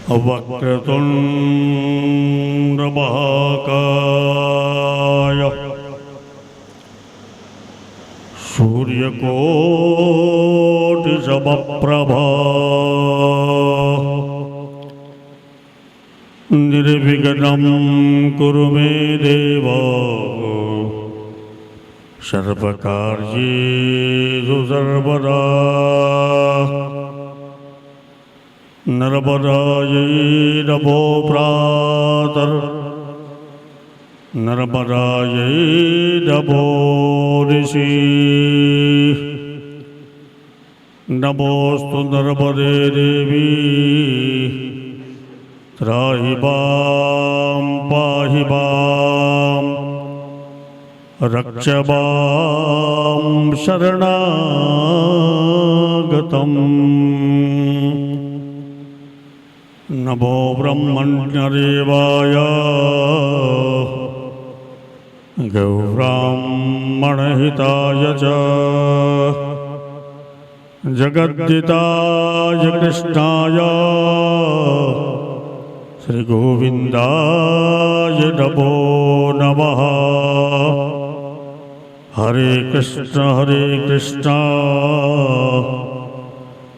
वक्रतुंड महाकाय सूर्यकोटि समप्रभा निर्विघ्नं कुरु मे देव सर्वकार्येषु सर्वदा। नर्मदायै नमो प्रातः नर्मदायै नमो ऋषि नमोस्तु नर्मदे देवी त्राहि मां पाहि मां रक्ष मां शरणागतम्। नमो ब्रह्मण्यदेवाय गौब्राह्मणहिताय च जगद्दिताय कृष्णाय श्रीगोविन्दाय नमो नमः। हरे कृष्ण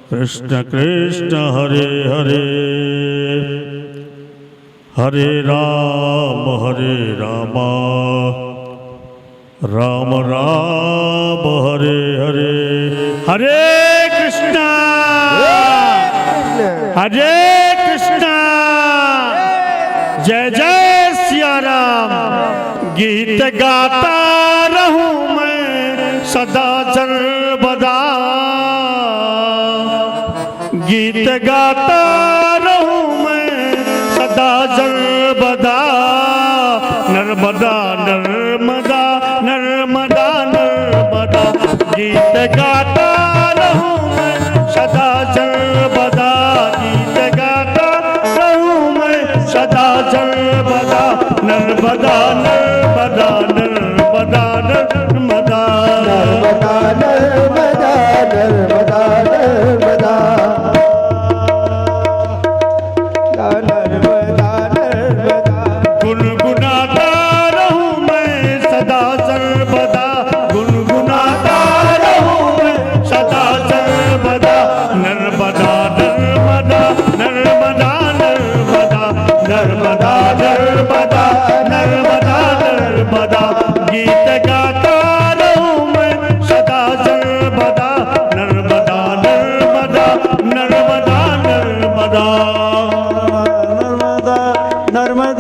कृष्ण कृष्ण हरे हरे हरे राम राम राम हरे हरे। हरे कृष्णा जय जय सिया राम। गीत गाता रहूं मैं सदा सर्वदा, गीत गाता रहूं मैं सदा सर्वदा। नर्मदा नर्मदा नर्मदा नर्मदा, गीत गाता रहूं मैं सदा सर्वदा, गीत गाता रहूं मैं सदा सर्वदा। नर्मदा नर्मदा नर्मदा नर्मदा नर्मदा नर्मदा नर्मदा नर्मदा नर्मदा नर्मदा। गुनगुनाता रहूं मैं सदा सर्वदा, गुनगुनाता रहूं मैं सदा सर्वदा। नर्मदा नर्मदा नर्मदा नर्मदा नर्मदा नर्मदा नर्मदा नर्मदा, गीत गाता रहूं मैं सदा सर्वदा। नर्मदा नर्मदा नर्मदा नर्मदा नर्मदा नर्मदा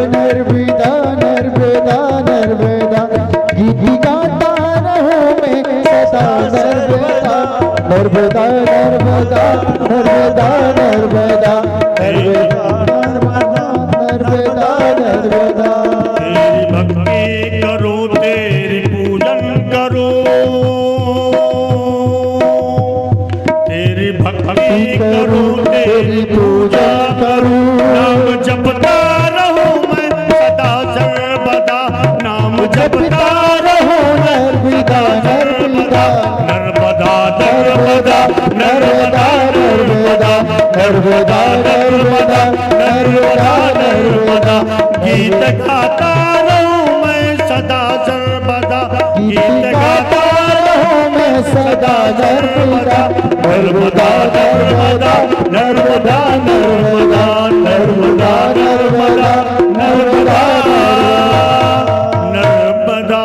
नर्मदा नर्मदा नर्मदा नर्मदा, गीत गाता रहूं मैं सदा सर्वदा। नर्मदा नर्मदा नर्मदा नर्मदा नर्मदा नर्मदा नर्मदा। तेरी भक्ति करो तेरी पूजन करो, तेरी भक्ति करो तेरी पूजा करो। नाम जपता रहूं मैं सदा सर्वदा, नाम जपता रहूं नर्मदा नर्मदा नर्मदा नर्मदा नर्मदा नर्मदा नर्मदा नर्मदा नर्मदा नर्मदा, गीत गाता रहूं मैं सदा सर्वदा, गीत गाता रहूं मैं सदा नर्मदा नर्मदा नर्मदा नर्मदा नर्मदा नर्मदा नर्मदा नर्मदा नर्मदा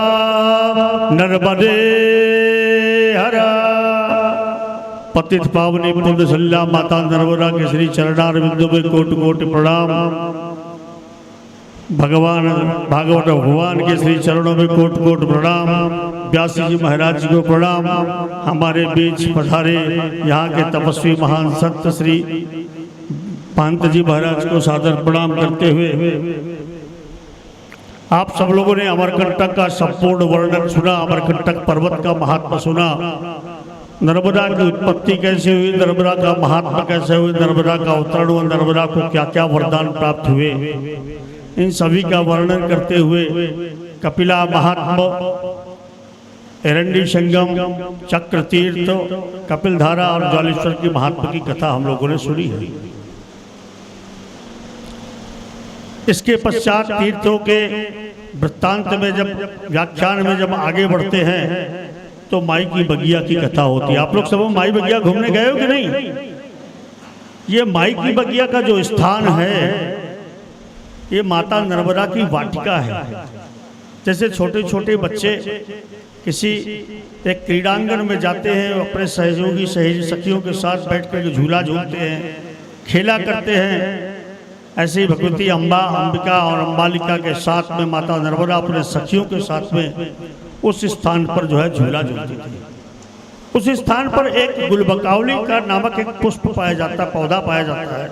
नर्मदे हरा। पतित पावनी पुण्य सल्ला माता नर्मदा के श्री चरणारविंदों में कोटि कोटि प्रणाम। भगवान भागवत भगवान के श्री चरणों में कोटि कोटि प्रणाम। व्यासी जी महाराज जी को प्रणाम। हमारे बीच पधारे यहाँ के तपस्वी महान संत श्री महंत जी महाराज को सादर प्रणाम करते हुए आप सब लोगों ने अमरकंटक का संपूर्ण वर्णन सुना, अमरकंटक पर्वत का महात्मा सुना, नर्मदा की उत्पत्ति कैसे हुई, नर्मदा का महात्मा कैसे हुई, नर्मदा का अवतरण हुआ, नर्मदा को क्या क्या वरदान प्राप्त हुए, इन सभी का वर्णन करते हुए कपिला महात्मा एरंडी संगम, चक्र तीर्थ, कपिल धारा और ज्वालेश्वर की महात्मा की कथा हम लोगों ने सुनी है। इसके पश्चात तीर्थों के वृत्तांत में जब व्याख्यान में जब आगे बढ़ते हैं तो माई की बगिया की कथा होती है। आप लोग सब माई बगिया घूमने गए हो कि नहीं? ये माई की बगिया का जो स्थान है ये माता नर्मदा की वाटिका है। जैसे छोटे छोटे बच्चे किसी एक क्रीड़ांगन में जाते हैं, अपने सहयोगी सखियों के साथ बैठ कर झूला झूलते हैं, खेला करते हैं, ऐसे ही भगवती अंबिका और अंबालिका के साथ में माता नर्मदा अपने सखियों के साथ में उस स्थान पर जो है झूला झूलती थी। उस स्थान पर एक गुलबकावली का नामक एक पुष्प पाया जाता, पौधा पाया जाता है।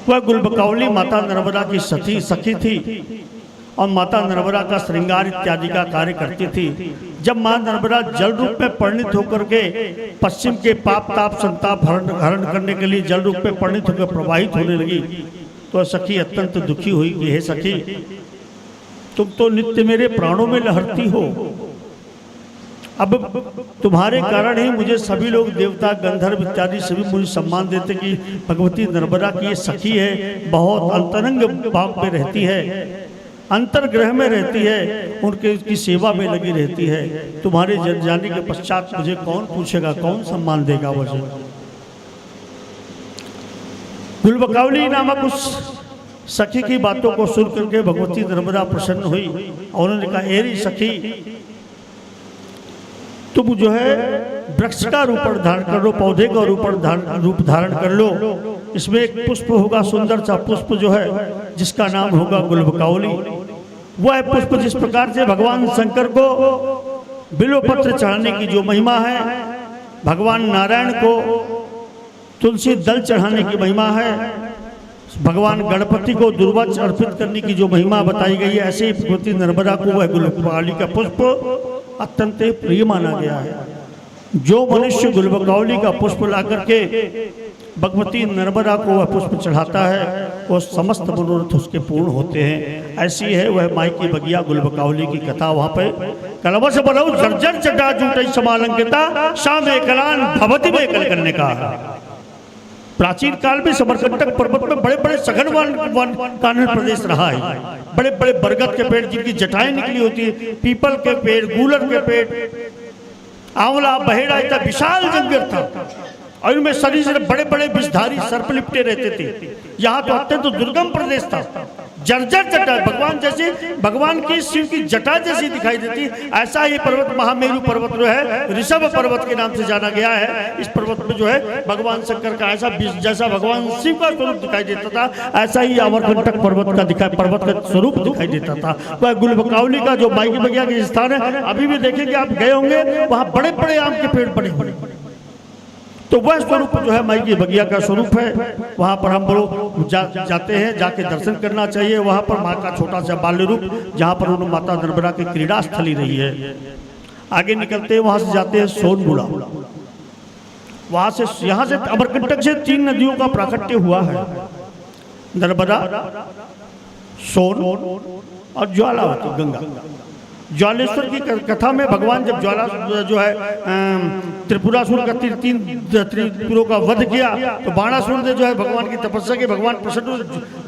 वह गुलबकावली माता नर्मदा की सखी थी और माता नर्मदा का श्रृंगार इत्यादि का कार्य करती थी। जब मां नर्मदा जल रूप में परिणित होकर के पश्चिम के पाप ताप संताप हरण करने के लिए जल रूप में परिणित होकर प्रवाहित होने लगी तो सखी अत्यंत दुखी हुई कि हे सखी, तुम तो नित्य मेरे प्राणों में लहरती हो, अब तुम्हारे कारण ही मुझे सभी लोग देवता गंधर्व इत्यादि सभी मुझे सम्मान देते कि भगवती नर्मदा की ये सखी है, बहुत अंतरंग भाव में रहती है, अंतर्ग्रह में रहती है, उनके उसकी सेवा में लगी रहती है। तुम्हारे जन जाने के पश्चात मुझे कौन पूछेगा, कौन सम्मान देगा मुझे। गुलबकावली नामक उस सखी की बातों को सुन करके भगवती नर्मदा प्रसन्न हुई और उन्होंने कहा, एरी सखी, तुम जो है वृक्ष का रूप धारण कर लो, पौधे का रूप धारण कर लो। इसमें एक पुष्प होगा, सुंदर सा पुष्प जो है जिसका नाम होगा गुलबकावली। वह पुष्प जिस प्रकार से भगवान शंकर को बिल्वपत्र चढ़ाने की जो महिमा है, भगवान नारायण को तुलसी दल चढ़ाने की महिमा है, भगवान गणपति को दुर्वाच अर्पित करने की जो महिमा बताई गई है, ऐसे ही भगवती नर्मदा को वह गुलबकावली का पुष्प अत्यंत प्रिय माना गया है। जो मनुष्य गुलबकावली का पुष्प ला करके भगवती नर्मदा को वह पुष्प चढ़ाता है वो समस्त मनोरथ उसके पूर्ण होते हैं। ऐसी है वह माई की बगिया गुलबकावली की कथा। वहाँ पे कलवश बलौ जर्जर जटा जूटई समालंकिता शाम कलान भवति में कल करने का। प्राचीन काल में समरकंटक पर्वत में बड़े बड़े सघन वन कानन प्रदेश रहा है। बड़े बड़े बरगद के पेड़ जिनकी जटाएं निकली होती है, पीपल के पेड़, गूलर के पेड़, आंवला, बहेड़ा, इतना विशाल जंगल था और इनमें शरीर से बड़े बड़े विषधारी सर्प लिपटे रहते थे। यहाँ तो अत्यंत दुर्गम प्रदेश था। जर्जर जटा, भगवान जैसे भगवान की शिव की जटा जैसी दिखाई देती, ऐसा ही पर्वत महामेरु पर्वत जो है ऋषभ पर्वत के नाम से जाना गया है। इस पर्वत में जो है भगवान शंकर का ऐसा जैसा भगवान शिव का स्वरूप दिखाई देता था, ऐसा ही अमरकंटक पर्वत का स्वरूप दिखाई देता था। वह गुलबकावली का जो माई की बगिया के स्थान है, अभी भी देखेंगे आप गए होंगे, वहाँ बड़े बड़े आम के पेड़ बड़े बड़े, तो वह स्वरूप जो है माई की बगिया का स्वरूप है। वहाँ पर हम लोग जाते हैं, जाके दर्शन करना चाहिए। वहाँ पर माँ का छोटा सा बाल्य रूप जहाँ पर उन्होंने माता नर्मदा की क्रीड़ा स्थली रही है। आगे निकलते हैं, वहाँ से जाते हैं सोनगुड़ा। वहाँ से यहाँ से अमरकंटक से 3 नदियों का प्राकट्य हुआ है, नर्मदा, सोन और ज्वालावती गंगा। ज्वालेश्वर की कथा में भगवान जब ज्वाला जो है त्रिपुरासुर का 3 त्रिपुरों का वध किया तो बाणासुर ने जो है भगवान की तपस्या की, भगवान प्रसन्न,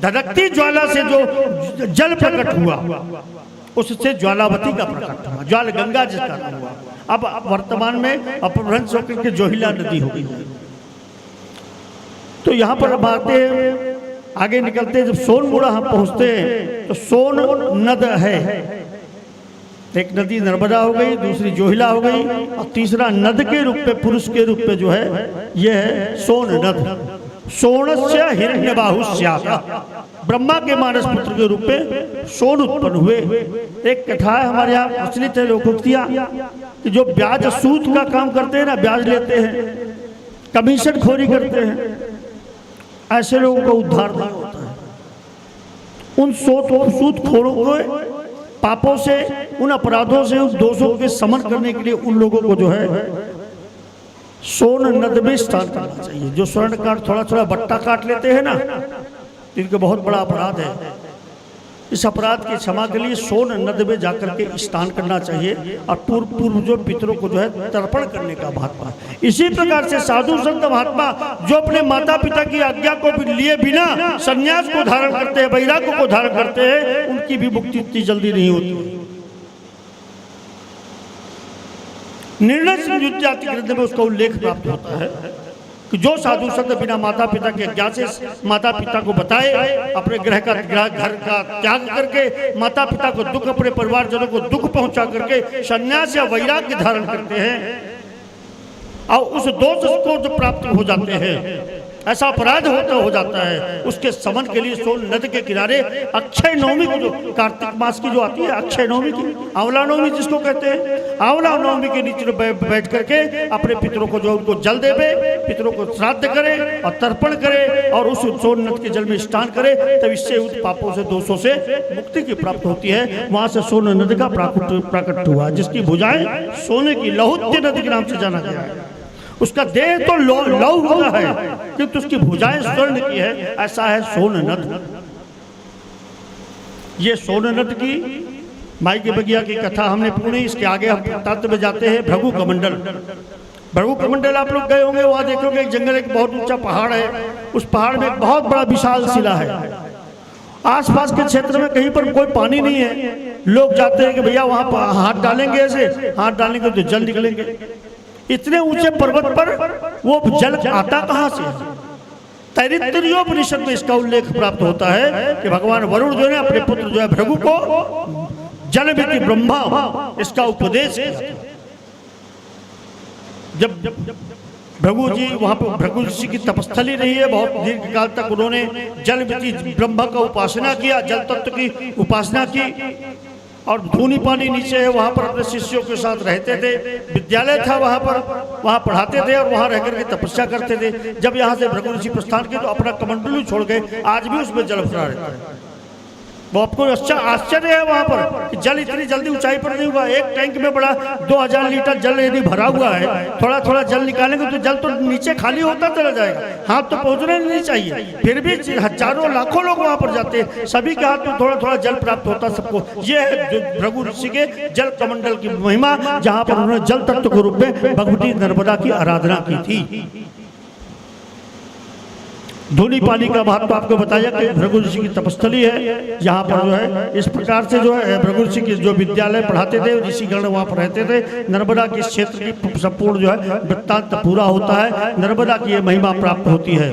धधकती ज्वाला से जो जल प्रकट हुआ उससे ज्वालावती का प्रकट हुआ, ज्वाल गंगा जिसका नाम हुआ। अब वर्तमान में अपभ्रंश होकर के जोहिला नदी हो गई। तो यहाँ पर अब आते हैं, आगे निकलते हैं, जब सोनगुड़ा हम पहुँचते हैं तो सोन नद है। एक नदी नर्मदा हो गई, दूसरी जोहिला हो गई और तीसरा नद के रूप में, पुरुष के रूप में जो है यह है सोन नद। सोणस्य हिरण्यबाहुस्यात्, ब्रह्मा के मानस पुत्र के रूप में सोन उत्पन्न हुए। एक कथा है हमारे यहाँ प्रचलित है लोकोक्तियाँ कि जो ब्याज सूद का काम करते हैं ना, ब्याज लेते हैं, कमीशन खोरी करते हैं, ऐसे लोगों का उद्धार नहीं होता है। उन सूद खोरों को पापों से, उन अपराधों से, उन दोषों के समन करने के लिए उन लोगों को जो है सोन नद में स्नान करना चाहिए। जो स्वर्णकार थोड़ा थोड़ा बट्टा काट लेते हैं ना, इनका बहुत बड़ा अपराध है। इस अपराध की क्षमा के लिए सोन नद में जाकर के स्नान करना चाहिए और पूर्व जो पितरों को जो है तर्पण करने का महात्मा है। इसी प्रकार से साधु संत महात्मा जो अपने माता पिता की आज्ञा को भी लिए बिना संन्यास को धारण करते हैं, वैराग्य को धारण करते हैं, उनकी भी मुक्ति इतनी जल्दी नहीं होती। निर्णय संयुक्त जाति ग्रंथ में उसका उल्लेख प्राप्त होता है कि जो साधु संत बिना माता पिता के आज्ञा से माता पिता को बताए अपने घर का त्याग करके माता पिता को दुख, अपने परिवारजनों को दुख पहुंचा करके संन्यास या वैराग्य धारण करते हैं और उस दोष को जो प्राप्त हो जाते हैं, ऐसा अपराध हो जाता है, उसके समन के लिए सोन नदी के किनारे अक्षय नवमी को, जो कार्तिक मास की जो आती है अक्षय नवमी की, आंवला नवमी जिसको कहते हैं, आंवला नवमी के नीचे बैठ करके अपने पितरों को जो उनको जल देवे, पितरों को श्राद्ध करे और तर्पण करे और उस सोन नद के जल में स्नान करे, तब इससे उन पापों से दोषों से मुक्ति की प्राप्त होती है। वहां से सोन नदी का प्राकट हुआ, जिसकी भुजाएं सोने की लहुत्य नदी के नाम से जाना गया है। उसका देह तो लौ होता है किंतु उसकी भुजाएं स्वर्ण की है, ऐसा है सोन नद। ये सोन नद की माई के बगिया की कथा हमने पूरी, इसके आगे हम तत्व में जाते हैं भृगु कमंडल। भृगु कमंडल आप लोग गए होंगे, वहां देखोगे एक जंगल, एक बहुत ऊंचा पहाड़ है, उस पहाड़ में एक बहुत बड़ा विशाल शिला है। आसपास के क्षेत्र में कहीं पर कोई पानी नहीं है, लोग जाते हैं कि भैया वहां हाथ डालेंगे, ऐसे हाथ डालेंगे तो जल निकलेंगे। इतने ऊंचे पर्वत पर वो जल आता कहां से? तैत्तिरीयोपनिषद में इसका उल्लेख प्राप्त होता है कि भगवान वरुण जो है अपने पुत्र जो है भृगु को जलमिति ब्रह्मा इसका उपदेश किया। जब भृगु जी वहां पर भृगु ऋषि की तपस्थली रही है, बहुत दीर्घ काल तक उन्होंने जलमिति ब्रह्मा का उपासना किया, जल तत्व की उपासना की और धूनी पानी नीचे है, वहाँ पर अपने शिष्यों के साथ रहते थे। विद्यालय था वहाँ पर, वहाँ पढ़ाते थे और वहाँ रहकर के तपस्या करते थे। जब यहाँ से भृगु ऋषि प्रस्थान किए तो अपना कमंडलू छोड़ गए, आज भी उसमें जल भरा रहता है। वो आपको आश्चर्य है वहाँ पर कि जल इतनी जल्दी ऊंचाई पर नहीं हुआ। एक टैंक में बड़ा 2000 लीटर जल यदि भरा हुआ है, थोड़ा थोड़ा जल निकालेंगे तो जल तो नीचे खाली होता चला जाएगा, हाथ तो पहुँचना नहीं चाहिए। फिर भी हजारों लाखों लोग वहाँ पर जाते हैं, सभी के हाथ में थोड़ा थोड़ा जल प्राप्त होता सबको। ये है जो भृगु ऋषि के जल कमंडल की महिमा, जहाँ पर उन्होंने जल तत्व के रूप में भगवती नर्मदा की आराधना की थी। धूनी पानी का महत्व आपको बताया कि भृगु ऋषि की तपस्थली है, यहाँ पर जो है इस प्रकार से जो है भृगु ऋषि के जो विद्यालय पढ़ाते थे, ऋषिगण वहाँ पर रहते थे। नर्मदा की क्षेत्र की संपूर्ण जो है वृत्तांत पूरा होता है, नर्मदा की ये महिमा प्राप्त होती है।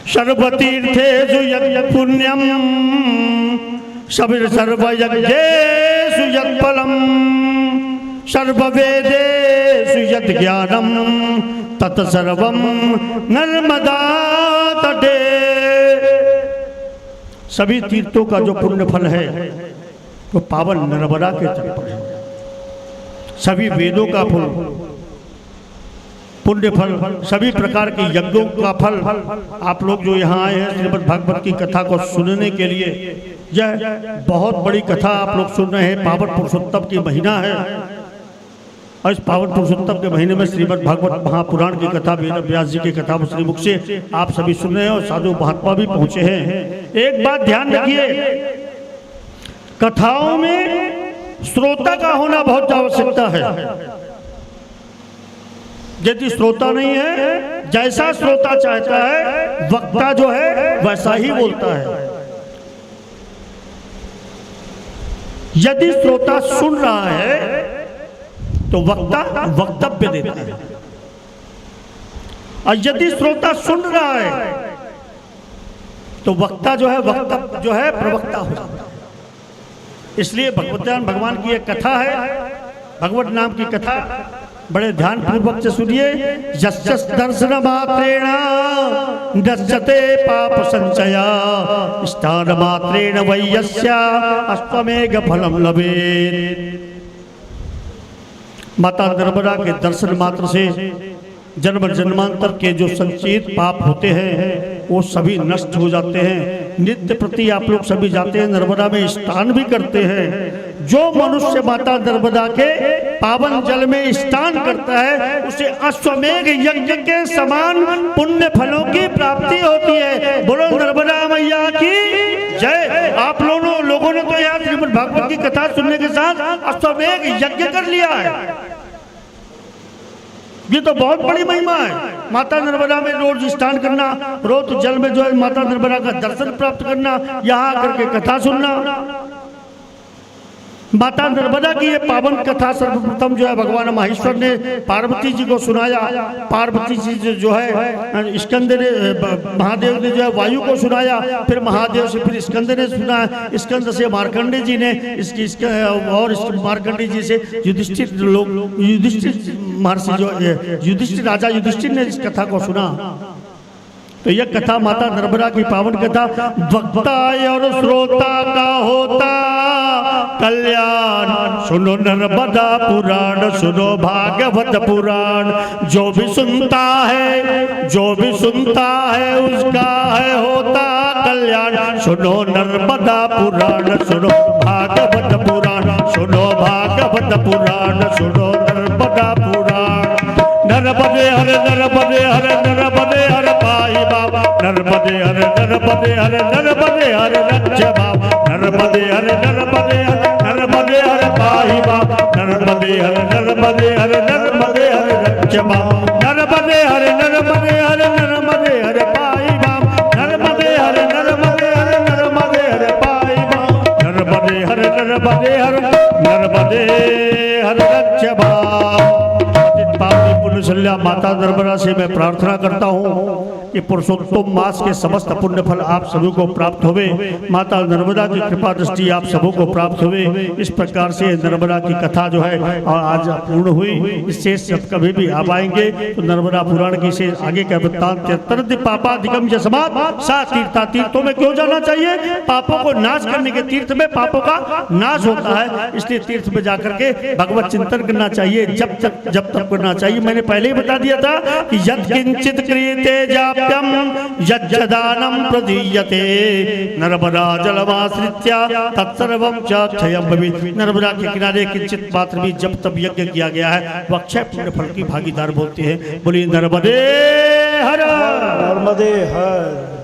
सर्वतीर्थेषु यज्ञ पुण्यम सर्वयज्ञेषु यत्फलम सर्ववेदेषु यत् ज्ञानम तत्सर्वम नर्मदा तटे। सभी तीर्थों का जो पुण्य फल है वो पावन नर्मदा के तट पर है। सभी वेदों का फल पुण्य फल, सभी प्रकार के यज्ञों का फल। आप लोग जो यहाँ आए हैं श्रीमद् भागवत की कथा को सुनने के लिए, यह बहुत बड़ी कथा आप लोग सुन रहे हैं। पावन पुरुषोत्तम की महीना है और इस पावन पुरुषोत्तम के महीने में श्रीमद् भागवत महापुराण की कथा, वेद व्यास जी की कथा श्रीमुख से आप सभी सुन रहे हैं और साधु महात्मा भी पहुंचे हैं। एक बात ध्यान रखिए, कथाओं में श्रोता का होना बहुत आवश्यकता है। यदि श्रोता नहीं है, जैसा श्रोता चाहता है वक्ता जो है वैसा ही बोलता है। यदि श्रोता सुन रहा है तो वक्ता वक्तव्य देता है, और यदि श्रोता सुन रहा है तो वक्ता जो है वक्तव्य जो है प्रवक्ता हो जाता है। इसलिए भगवान की एक कथा है, भगवत नाम की कथा, बड़े ध्यान पूर्वक से सुनिए। यस्य दर्शन मात्रेण नश्यते पाप संचया स्थान मात्रेण वै यस्य अश्वमेघ फलम लभेत्। माता नर्मदा के दर्शन मात्र से जन्म जन्मांतर के जो संचित पाप होते हैं वो सभी नष्ट हो जाते हैं। नित्य प्रति आप लोग सभी जाते हैं, नर्मदा में स्नान भी करते हैं, जो मनुष्य माता नर्मदा के पावन जल में स्नान करता है उसे अश्वमेघ यज्ञ के समान पुण्य फलों की प्राप्ति होती है। बोलो नर्मदा मैया की जय। आप लोगों ने तो यहाँ श्रीमद् भागवत की कथा सुनने के साथ अश्वमेघ यज्ञ कर लिया है। ये तो बहुत बड़ी महिमा है। माता नर्मदा में रोज स्नान करना, रोज जल में जो है माता नर्मदा का दर्शन प्राप्त करना, यहाँ आकर के कथा सुनना। माता नर्मदा की ये पावन कथा सर्वप्रथम जो है भगवान महेश्वर ने पार्वती जी को सुनाया। पार्वती जी जो है स्कंद ने, महादेव ने जो है वायु को सुनाया, फिर महादेव से फिर स्कंद ने सुना, स्कंद से मार्कंडे जी ने और मार्कंडे जी से युधिष्ठिर महर्षि जो युधिष्ठिर राजा युधिष्ठिर ने इस कथा को सुना। तो यह कथा माता नर्मदा की पावन कथा वक्ता और श्रोता का होता कल्याण। सुनो नर्मदा पुराण, सुनो भागवत पुराण। जो भी सुनता है उसका है होता कल्याण। सुनो नर्मदा पुराण, सुनो भागवत पुराण, सुनो भागवत पुराण, सुनो नर्मदा पुराण। नर्मदे हर नर्मदे हर नर्मदे हर पाई बाबा, नर्मदे हर नर्मदे हर नर्मदे हर रक्ष बाबा, नर्मदे हर नर्मदे हर नर्मदे हर पाई बाबा, नर्मदे हर नर्मदे हर नर्मदे हर रक्ष बाबा, नर्मदे हर नर्मदे हर नर्मदे हर पाई बाबा, नर्मदे हर नर्मदे हर नर्मदे हर पाई बाबा, नर्मदे हर नर्मदे हर नर्मदे हर रक्ष बाबा। पुण्यशल्या माता नर्मदा से मैं प्रार्थना करता हूँ कि पुरुषोत्तम मास के समस्त पुण्य फल आप सभी को प्राप्त होवे। माता नर्मदा की कृपा दृष्टि आप सबों को प्राप्त होवे। इस प्रकार से नर्मदा की कथा जो है आज पूर्ण हुई। इससे सब कभी भी आप आएंगे तो नर्मदा पुराण की से आगे का वृत्तांत पापाधिकम जसमात सा तीर्था। तीर्थों में क्यों जाना चाहिए? पापों को नाश करने के तीर्थ में पापों का नाश होता है, इसलिए तीर्थ में जाकर के भगवत चिंतन करना चाहिए। जब तक करना चाहिए। मैंने पहले ही बता दिया था कि यत् किंचित क्रियते जाप्यम यज्जदानम प्रदीयते नर्मदा जलमाश्रित्य तत्सर्वं च क्षयं भवेत्। नर्मदा के किनारे किंचित मात्र भी जब तब यज्ञ किया गया है वह अक्षय पुण्य फल की भागीदार बोलते हैं। बोलिए नर्मदे हर, नर्मदे हर।